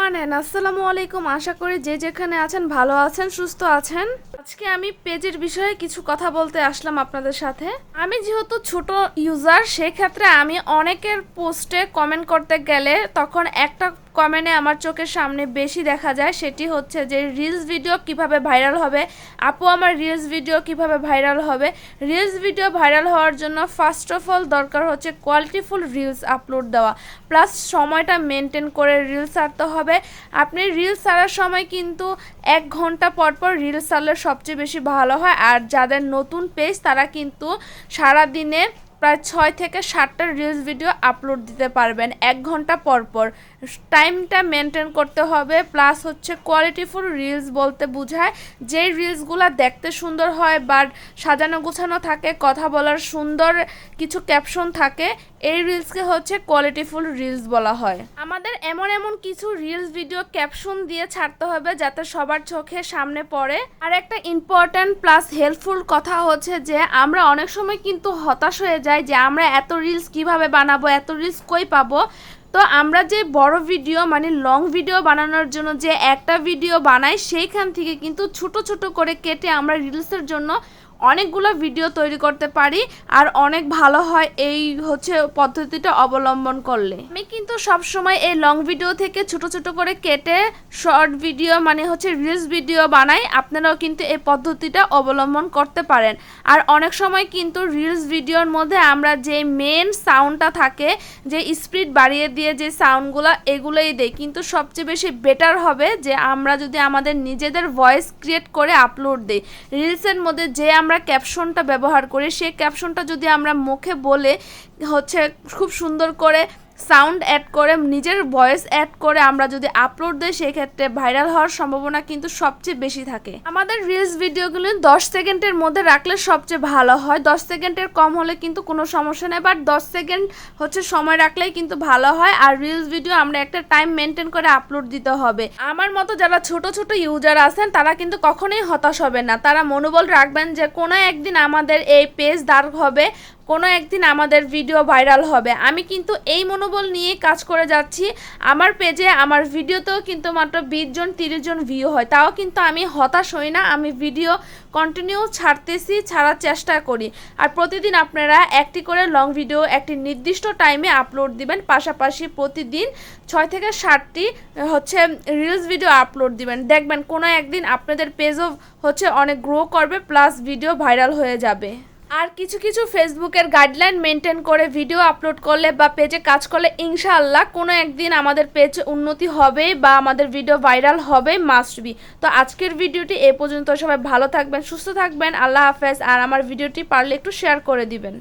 আনেন? আসসালামু আলাইকুম। আশা করি যে যেখানে আছেন ভালো আছেন, সুস্থ আছেন। আজকে আমি পেজের বিষয়ে কিছু কথা বলতে আসলাম আপনাদের সাথে। আমি যেহেতু ছোট ইউজার, সেক্ষেত্রে আমি অনেকের পোস্টে কমেন্ট করতে গেলে তখন একটা কমেন্টে আমার চোখের সামনে বেশি দেখা যায়, সেটি হচ্ছে যে রিলস ভিডিও কিভাবে ভাইরাল হবে। আপু, আমার রিলস ভিডিও কিভাবে ভাইরাল হবে। রিলস ভিডিও ভাইরাল হওয়ার জন্য ফার্স্ট অফ অল দরকার হচ্ছে কোয়ালিটিফুল রিলস আপলোড দেওয়া, প্লাস সময়টা মেনটেন করে রিলস ছাড়তে হবে। আপনি রিলস ছাড়ার সময় কিন্তু 1 ঘন্টা পর পর রিলস ছাড়লে সবচেয়ে বেশি ভালো হয়। আর যাদের নতুন পেজ তারা কিন্তু সারাদিনে প্রায় 6 থেকে 7টা রিলস ভিডিও আপলোড দিতে পারবেন 1 ঘন্টা পর পর। টাইমটা মেনটেন করতে হবে, প্লাস হচ্ছে কোয়ালিটিফুল রিলস বলতে বোঝায় যে রিলসগুলো দেখতে সুন্দর হয় বাট সাজানো গোছানো থাকে, কথা বলার সুন্দর কিছু ক্যাপশন থাকে, এই রিলসকে হচ্ছে কোয়ালিটিফুল রিলস বলা হয়। আমাদের এমন এমন কিছু রিলস ভিডিও ক্যাপশন দিয়ে ছাড়তে হবে যাতে সবার চোখে সামনে পড়ে। আর একটা ইম্পর্ট্যান্ট প্লাস হেল্পফুল কথা হচ্ছে যে আমরা অনেক সময় কিন্তু হতাশ হয়ে যাই যে আমরা এত রিলস কিভাবে বানাবো, এত রিলস কই পাবো। তো আমরা যে বড় ভিডিও মানে লং ভিডিও বানানোর জন্য যে একটা ভিডিও বানাই, সেইখান থেকে কিন্তু ছোট ছোট করে কেটে আমরা রিলসের জন্য অনেকগুলো ভিডিও তৈরি করতে পারি। আর অনেক ভালো হয় এই হচ্ছে পদ্ধতিটা অবলম্বন করলে। আমি কিন্তু সবসময় এই লং ভিডিও থেকে ছোট ছোট করে কেটে শর্ট ভিডিও মানে হচ্ছে রিলস ভিডিও বানাই। আপনারাও কিন্তু এই পদ্ধতিটা অবলম্বন করতে পারেন। আর অনেক সময় কিন্তু রিলস ভিডিওর মধ্যে আমরা যে মেন সাউন্ডটা থাকে, যে স্পিড বাড়িয়ে দিয়ে যে সাউন্ডগুলো এগুলোই দেই, কিন্তু সবচেয়ে বেশি বেটার হবে যে আমরা যদি আমাদের নিজেদের ভয়েস ক্রিয়েট করে আপলোড দিই। রিলসের মধ্যে যে আমরা ক্যাপশনটা ব্যবহার করি, সেই ক্যাপশনটা যদি আমরা মুখে বলে হচ্ছে খুব সুন্দর করে সাউন্ড অ্যাড করে নিজের ভয়েস অ্যাড করে আমরা যদি আপলোড দিই, সেক্ষেত্রে ভাইরাল হওয়ার সম্ভাবনা কিন্তু সবচেয়ে বেশি থাকে। আমাদের রিলস ভিডিওগুলো 10 সেকেন্ডের মধ্যে রাখলে সবচেয়ে ভালো হয়। 10 সেকেন্ডের কম হলে কিন্তু কোনো সমস্যা নেই, বাট 10 সেকেন্ড হচ্ছে সময় রাখলেই কিন্তু ভালো হয়। আর রিলস ভিডিও আমরা একটা টাইম মেনটেন করে আপলোড দিতে হবে। আমার মতো যারা ছোট ছোট ইউজার আছেন তারা কিন্তু কখনোই হতাশ হবে না। তারা মনোবল রাখবেন যে কোনো একদিন আমাদের এই পেজ দাঁড় হবে, কোনো একদিন আমাদের ভিডিও ভাইরাল হবে। আমি কিন্তু এই মনোবল নিয়ে কাজ করে যাচ্ছি। আমার পেজে আমার ভিডিওতেও কিন্তু মাত্র 20 জন 30 জন ভিউ হয়, তাও কিন্তু আমি হতাশ হই না। আমি ভিডিও কন্টিনিউ ছাড়ার চেষ্টা করি। আর প্রতিদিন আপনারা একটি করে লং ভিডিও একটি নির্দিষ্ট টাইমে আপলোড দিবেন, পাশাপাশি প্রতিদিন 6 থেকে 7টি হচ্ছে রিলস ভিডিও আপলোড দিবেন। দেখবেন কোনো একদিন আপনাদের পেজও হচ্ছে অনেক গ্রো করবে, প্লাস ভিডিও ভাইরাল হয়ে যাবে। আর কিছু কিছু ফেসবুকের গাইডলাইন মেনটেন করে ভিডিও আপলোড করলে বা পেজে কাজ করলে ইনশাআল্লাহ কোনো একদিন আমাদের পেজ উন্নতি হবে বা আমাদের ভিডিও ভাইরাল হবে, মাস্ট বি। তো আজকের ভিডিওটি এ পর্যন্ত। সবাই ভালো থাকবেন, সুস্থ থাকবেন, আল্লাহ হাফেজ। আর আমার ভিডিওটি পারলে একটু শেয়ার করে দিবেন।